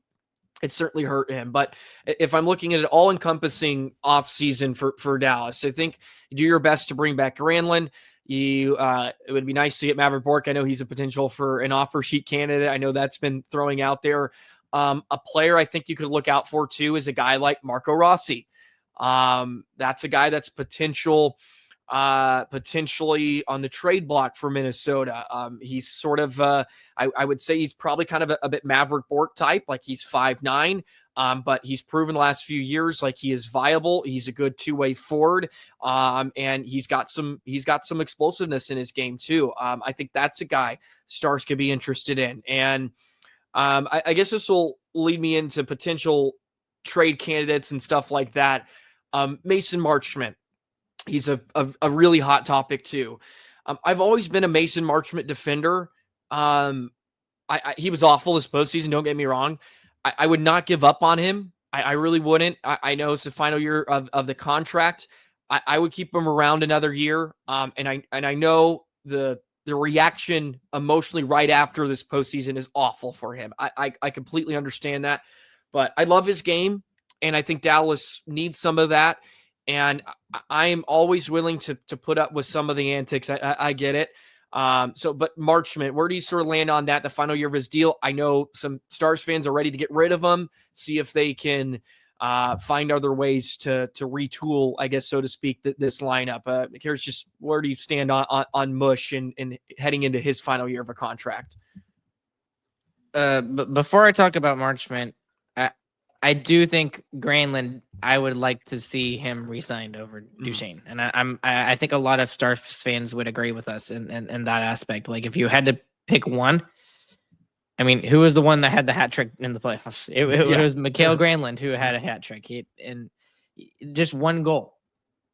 Speaker 1: hurt him. But if I'm looking at an all-encompassing offseason for Dallas, I think you do your best to bring back Granlund. It would be nice to get Maverick Bork. I know he's a potential for an offer sheet candidate. I know that's been throwing out there. A player I think you could look out for too is a guy like Marco Rossi. That's a guy that's potentially on the trade block for Minnesota. He's sort of, I would say he's probably kind of a bit Maverick Bork type, like he's 5'9", but he's proven the last few years like he is viable. He's a good two-way forward, and he's got some explosiveness in his game too. I think that's a guy Stars could be interested in. And I guess this will lead me into potential trade candidates and stuff like that. Mason Marchment, he's a really hot topic too. I've always been a Mason Marchment defender. He was awful this postseason, don't get me wrong. I would not give up on him. I really wouldn't. I know it's the final year of the contract. I would keep him around another year. And I know the reaction emotionally right after this postseason is awful for him. I completely understand that. But I love his game, and I think Dallas needs some of that. And I'm always willing to put up with some of the antics. I get it. But Marchment, where do you sort of land on that, the final year of his deal? I know some Stars fans are ready to get rid of him, see if they can find other ways to retool, I guess, so to speak, this lineup. Here's just where do you stand on Mush and heading into his final year of a contract?
Speaker 3: But before I talk about Marchment, I do think Granlund, I would like to see him re-signed over Duchene. And I think a lot of Stars fans would agree with us in that aspect. Like, if you had to pick one, I mean, who was the one that had the hat trick in the playoffs? It was Mikael Granlund who had a hat trick. And just one goal.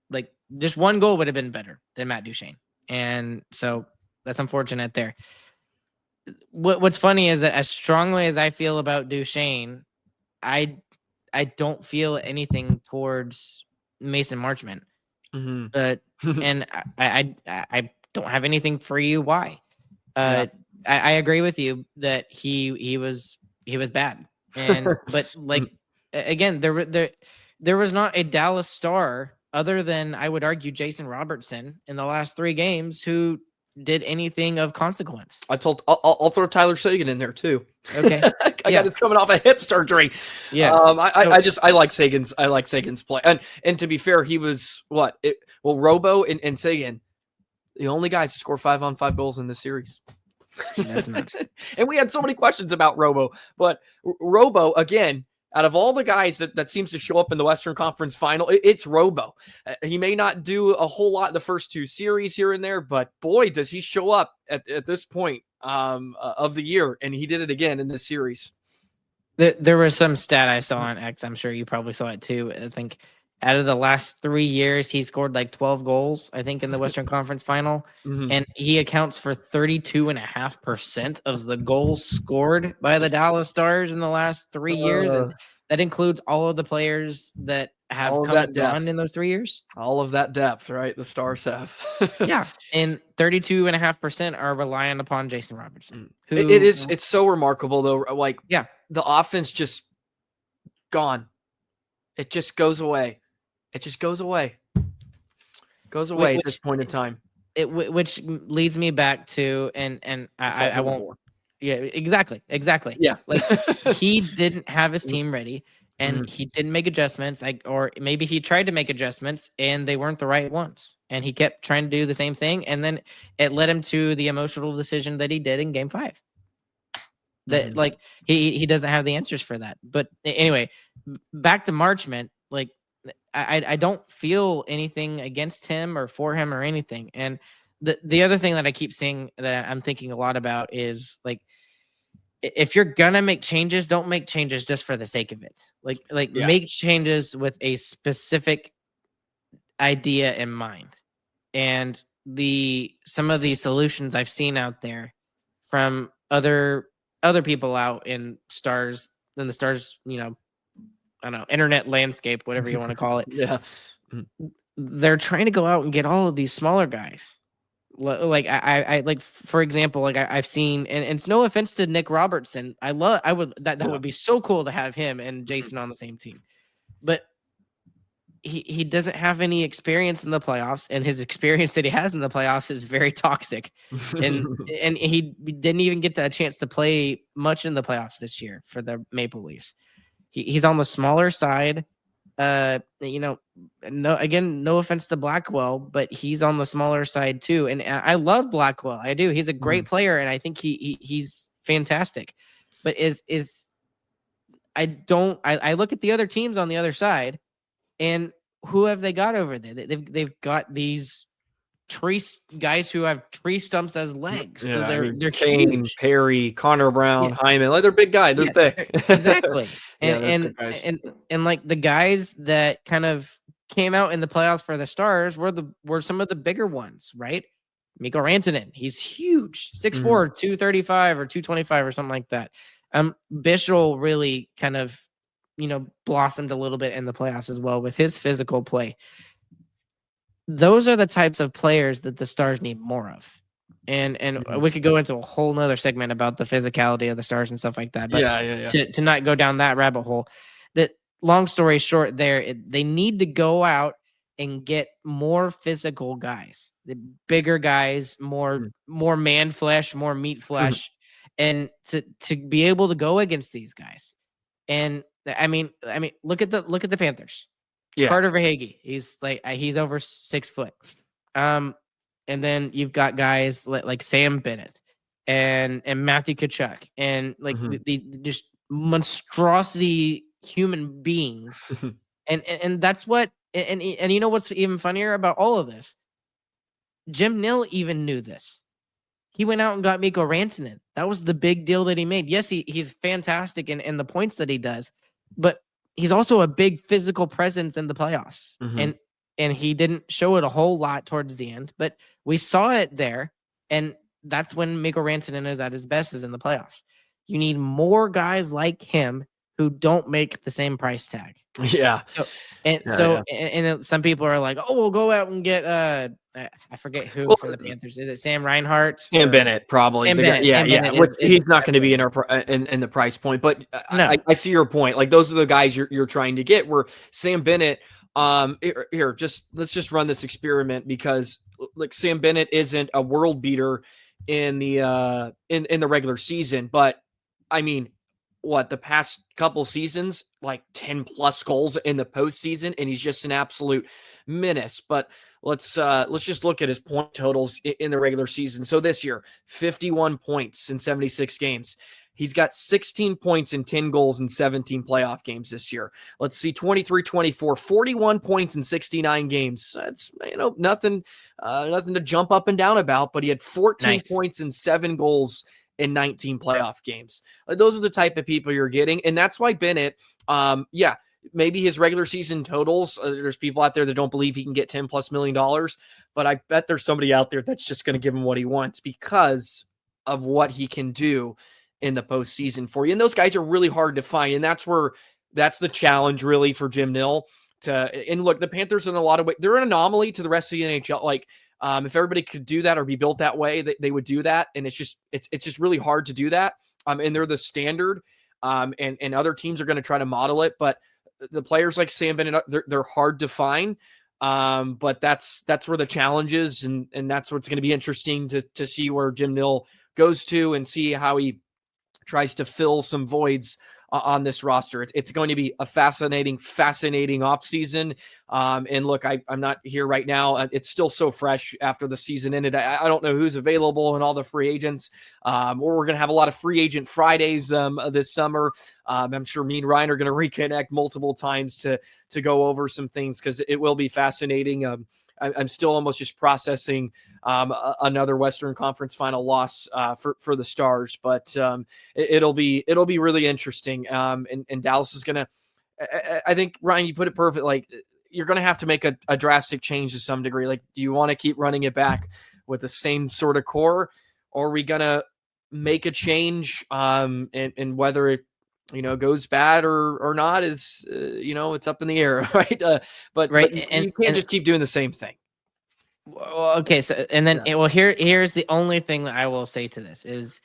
Speaker 3: Like, just one goal would have been better than Matt Duchene. And so that's unfortunate there. What's funny is that as strongly as I feel about Duchene, I don't feel anything towards Mason Marchment, but and I don't have anything for you. Why? I agree with you that he was bad, and but like again, there was not a Dallas Star other than, I would argue, Jason Robertson in the last 3 games who did anything of consequence.
Speaker 1: I'll throw Tyler Seguin in there too.
Speaker 3: Okay.
Speaker 1: I got it coming off a hip surgery.
Speaker 3: Yes.
Speaker 1: I like Sagan's play. And to be fair, he was Robo and Seguin, the only guys to score 5-on-5 goals in this series.
Speaker 3: That's nuts.
Speaker 1: And we had so many questions about Robo, but Robo, again, out of all the guys that seems to show up in the Western Conference Final, it's Robo. He may not do a whole lot in the first 2 series here and there, but boy, does he show up at this point of the year, and he did it again in this series.
Speaker 3: There was some stat I saw on X. I'm sure you probably saw it too. I think out of the last 3 years, he scored like 12 goals, I think, in the Western Conference Final. And he accounts for 32.5% of the goals scored by the Dallas Stars in the last 3 years. And that includes all of the players that have come and gone in those 3 years.
Speaker 1: All of that depth, right? The Stars have.
Speaker 3: Yeah. And 32.5% are relying upon Jason Robertson.
Speaker 1: It's so remarkable, though. Like, the offense just gone. It just goes away. It just goes away. Goes away at this point in time.
Speaker 3: Which leads me back to, and I won't. More. Yeah, exactly. Yeah, like he didn't have his team ready, and he didn't make adjustments. Or maybe he tried to make adjustments, and they weren't the right ones. And he kept trying to do the same thing, and then it led him to the emotional decision that he did in Game 5. That like he doesn't have the answers for that. But anyway, back to Marchment. Like, I don't feel anything against him or for him or anything. And the other thing that I keep seeing that I'm thinking a lot about is, like, if you're gonna make changes, don't make changes just for the sake of it. Make changes with a specific idea in mind. And some of the solutions I've seen out there from other people out in the Stars, I don't know, internet landscape, whatever you want to call it. They're trying to go out and get all of these smaller guys. Like I like, for example, like I've seen, and it's no offense to Nick Robertson. That would be so cool to have him and Jason on the same team, but he doesn't have any experience in the playoffs, and his experience that he has in the playoffs is very toxic. and he didn't even get a chance to play much in the playoffs this year for the Maple Leafs. He's on the smaller side. No offense to Blackwell, but he's on the smaller side too. And I love Blackwell. I do. He's a great player, and I think he's fantastic. But I look at the other teams on the other side, and who have they got over there? They've got these guys who have tree stumps as legs.
Speaker 1: Yeah,
Speaker 3: So they're
Speaker 1: Kane,
Speaker 3: huge.
Speaker 1: Perry, Connor Brown,
Speaker 3: Yeah.
Speaker 1: Hyman. Like they're big guys. They're
Speaker 3: Yes,
Speaker 1: thick.
Speaker 3: exactly.
Speaker 1: Yeah, they're
Speaker 3: And
Speaker 1: big guys.
Speaker 3: and like the guys that kind of came out in the playoffs for the Stars were some of the bigger ones, right? Mikael Rantanen, he's huge, 6'4", 235 or 225 or something like that. Bischel really kind of, blossomed a little bit in the playoffs as well with his physical play. Those are the types of players that the Stars need more of. And we could go into a whole nother segment about the physicality of the Stars and stuff like that. But to not go down that rabbit hole, that long story short, they need to go out and get more physical guys, the bigger guys, more man flesh, more meat flesh, and to be able to go against these guys. And I mean, look at the Panthers.
Speaker 1: Yeah.
Speaker 3: Carter Verhaeghe, he's over 6 foot. And then you've got guys like Sam Bennett and Matthew Tkachuk and the just monstrosity human beings. and that's what and you know what's even funnier about all of this? Jim Nill even knew this. He went out and got Mikko Rantanen. That was the big deal that he made. Yes, he's fantastic in the points that he does, but he's also a big physical presence in the playoffs. And he didn't show it a whole lot towards the end, but we saw it there. And that's when Mikko Rantanen is at his best, is in the playoffs. You need more guys like him who don't make the same price tag.
Speaker 1: Yeah.
Speaker 3: And some people are like, oh, we'll go out and get I forget who from the Panthers. Is it Sam Reinhart?
Speaker 1: Sam Bennett, probably.
Speaker 3: Sam Bennett.
Speaker 1: He's not going to be in our in the price point, but no. I see your point. Like those are the guys you're trying to get. Where Sam Bennett, let's just run this experiment, because like Sam Bennett isn't a world beater in the in the regular season, but I mean, the past couple seasons, like 10 plus goals in the postseason, and he's just an absolute menace. But let's just look at his point totals in the regular season. So this year, 51 points in 76 games. He's got 16 points and 10 goals in 17 playoff games this year. Let's see, 23-24, 41 points in 69 games. That's nothing to jump up and down about, but he had 14 points and 7 goals in 19 playoff games. Those are the type of people you're getting. And that's why Bennett, maybe his regular season totals, there's people out there that don't believe he can get $10+ million, but I bet there's somebody out there that's just going to give him what he wants because of what he can do in the postseason for you. And those guys are really hard to find. And that's the challenge really for Jim Nill and look, the Panthers in a lot of ways, they're an anomaly to the rest of the NHL. Like, if everybody could do that or be built that way, they would do that. And it's just really hard to do that. And they're the standard. And other teams are going to try to model it, but the players like Sam Bennett, they're hard to find. But that's where the challenge is. And that's what's going to be interesting to see where Jim Nill goes to and see how he tries to fill some voids on this roster. It's going to be a fascinating offseason. And look, I'm not here right now. It's still so fresh after the season ended. I don't know who's available and all the free agents. Or we're going to have a lot of free agent Fridays this summer. I'm sure me and Ryan are going to reconnect multiple times to go over some things, because it will be fascinating. I'm still almost just processing another Western Conference final loss for the Stars, but it'll be really interesting. And Dallas is gonna. I think, Ryan, you put it perfect. Like, you're gonna have to make a drastic change to some degree. Like, do you want to keep running it back with the same sort of core, or are we gonna make a change? And whether it goes bad or not is, it's up in the air, right? But you can't just keep doing the same thing.
Speaker 3: Well, okay. So, and then, here's the only thing that I will say to this is,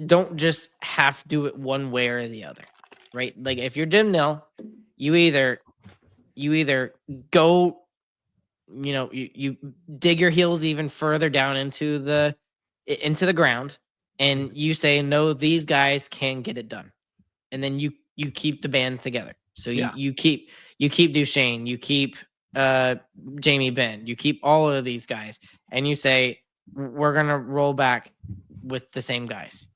Speaker 3: don't just have to do it one way or the other, right? Like, if you're Jim Nill, you either go, you dig your heels even further down into the ground, and you say, no, these guys can get it done. And then you keep the band together. So you keep Duchene, you keep Jamie Benn, you keep all of these guys, and you say, we're gonna roll back with the same guys.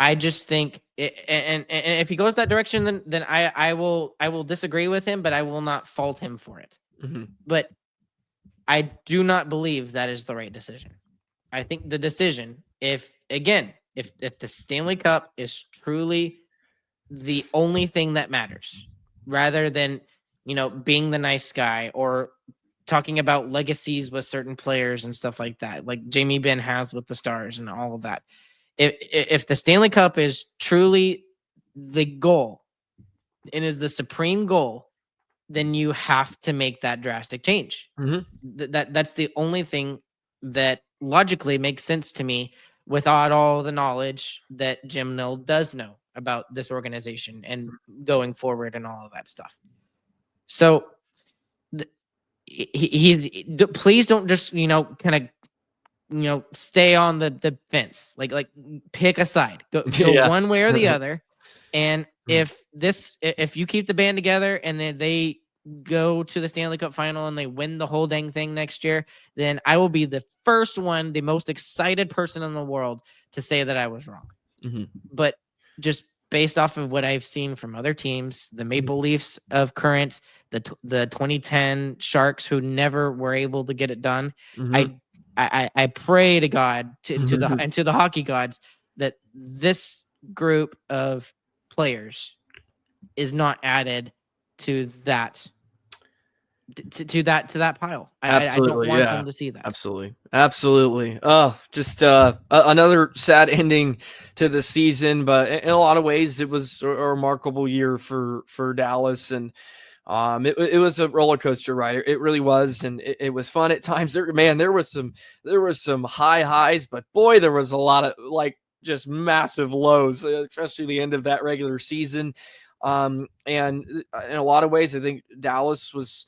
Speaker 3: I just think, and if he goes that direction, then I will disagree with him, but I will not fault him for it.
Speaker 1: Mm-hmm.
Speaker 3: But I do not believe that is the right decision. I think the decision, if the Stanley Cup is truly the only thing that matters, rather than, being the nice guy or talking about legacies with certain players and stuff like that, like Jamie Benn has with the Stars and all of that. If the Stanley Cup is truly the goal and is the supreme goal, then you have to make that drastic change. That's the only thing that logically makes sense to me without all the knowledge that Jim Nill does know about this organization and going forward and all of that stuff. So please don't just, kind of, stay on the fence, like pick a side, go one way or the other. And if you keep the band together and then they go to the Stanley Cup final and they win the whole dang thing next year, then I will be the first one, the most excited person in the world to say that I was wrong. But just based off of what I've seen from other teams, the Maple Leafs of current, the 2010 Sharks who never were able to get it done, I pray to God to the hockey gods that this group of players is not added to that pile. I don't want them to see that.
Speaker 1: Absolutely. Oh, just another sad ending to the season, but in a lot of ways it was a remarkable year for Dallas, and it was a roller coaster ride. It really was, and it was fun at times. There was some high highs, but boy, there was a lot of just massive lows, especially the end of that regular season. And in a lot of ways, I think Dallas was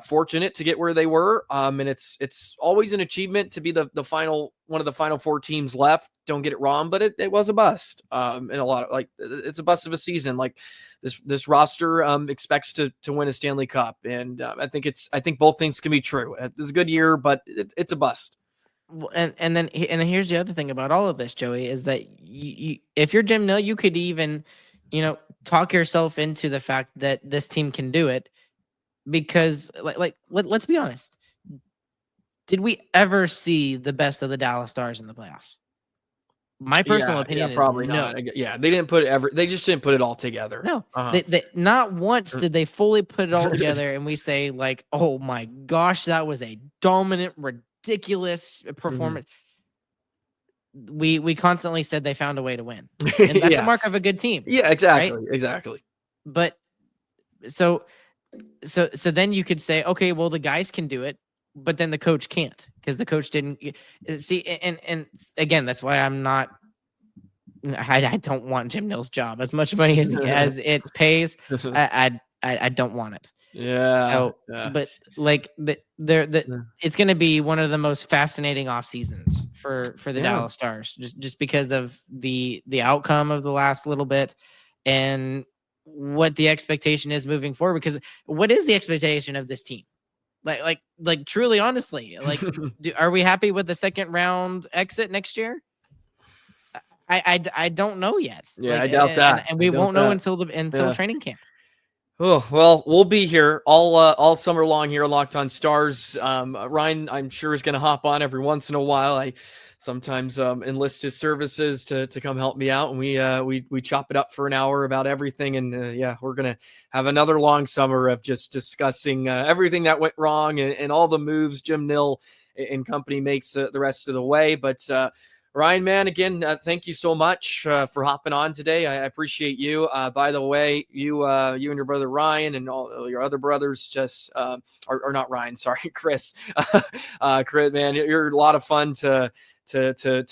Speaker 1: fortunate to get where they were. And it's always an achievement to be the one of the final four teams left. Don't get it wrong, but it was a bust. And a lot of it's a bust of a season. Like this roster expects to win a Stanley Cup. And I think both things can be true. It's a good year, but it's a bust.
Speaker 3: Well, and then here's the other thing about all of this, Joey, is that you if you're Jim Nill, you could even, talk yourself into the fact that this team can do it, because let's be honest. Did we ever see the best of the Dallas Stars in the playoffs? My personal opinion is
Speaker 1: probably
Speaker 3: no.
Speaker 1: not. Yeah, they just didn't put it all together.
Speaker 3: No, they not once did they fully put it all together, and we say oh my gosh, that was a dominant, ridiculous performance. We constantly said they found a way to win, and that's a mark of a good team.
Speaker 1: Yeah, exactly,
Speaker 3: right?
Speaker 1: Exactly.
Speaker 3: But so then you could say, okay, well, the guys can do it, but then the coach can't, because the coach didn't see. And again, that's why I don't want Jim Nill's job. As much money as it pays, I don't want it.
Speaker 1: Yeah.
Speaker 3: So, but it's going to be one of the most fascinating off seasons for the Dallas Stars, just because of the outcome of the last little bit and what the expectation is moving forward. Because what is the expectation of this team? Like truly, honestly, are we happy with the second round exit next year? I don't know yet.
Speaker 1: Yeah, I doubt that,
Speaker 3: and we won't know until training camp.
Speaker 1: Oh, well, we'll be here all summer long here on Locked On Stars. Ryan, I'm sure, is going to hop on every once in a while. I sometimes enlist his services to come help me out, and we chop it up for an hour about everything. And we're going to have another long summer of just discussing everything that went wrong and all the moves Jim Nill and company makes the rest of the way. But Ryan, man, again, thank you so much for hopping on today. I appreciate you. By the way, you and your brother Ryan and all your other brothers just are not Ryan, sorry, Chris. Chris, man, you're a lot of fun to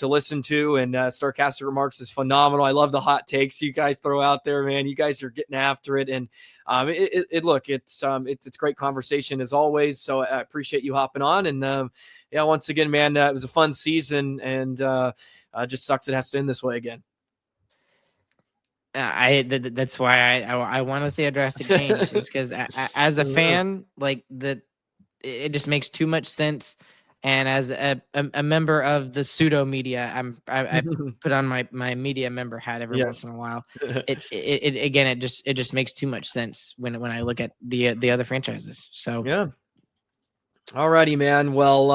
Speaker 1: listen to, and Starcastic Remarks is phenomenal. I love the hot takes you guys throw out there, man. You guys are getting after it, and it's great conversation as always. So I appreciate you hopping on, and once again, man, it was a fun season, and just sucks it has to end this way again.
Speaker 3: That's why I want to see a drastic change, is because as a fan, it just makes too much sense. And as a member of the pseudo media, I put on my media member hat every once in a while. It just makes too much sense when I look at the other franchises. So
Speaker 1: All righty, man. Well,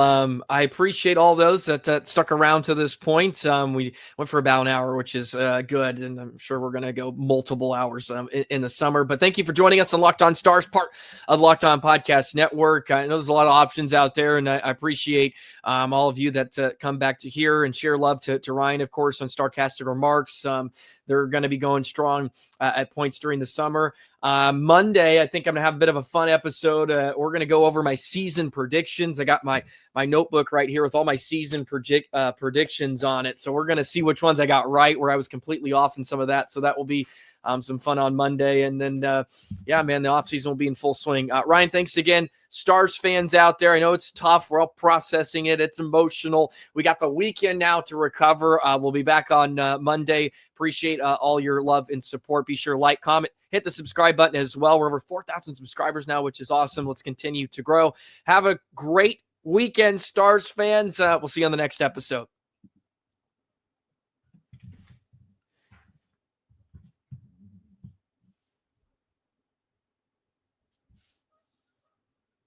Speaker 1: I appreciate all those that stuck around to this point. We went for about an hour, which is good, and I'm sure we're going to go multiple hours in the summer. But thank you for joining us on Locked On Stars, part of the Locked On Podcast Network. I know there's a lot of options out there, and I appreciate all of you that come back to here and share love to Ryan, of course, on Starcasted Remarks. They're going to be going strong at points during the summer. Monday, I think I'm going to have a bit of a fun episode. We're going to go over my season predictions. I got my notebook right here with all my season predictions on it. So we're going to see which ones I got right, where I was completely off in some of that. So that will be some fun on Monday. And then, yeah, man, the offseason will be in full swing. Ryan, thanks again. Stars fans out there, I know it's tough. We're all processing it. It's emotional. We got the weekend now to recover. We'll be back on Monday. Appreciate all your love and support. Be sure to like, comment, hit the subscribe button as well. We're over 4,000 subscribers now, which is awesome. Let's continue to grow. Have a great weekend, Stars fans. We'll see you on the next episode.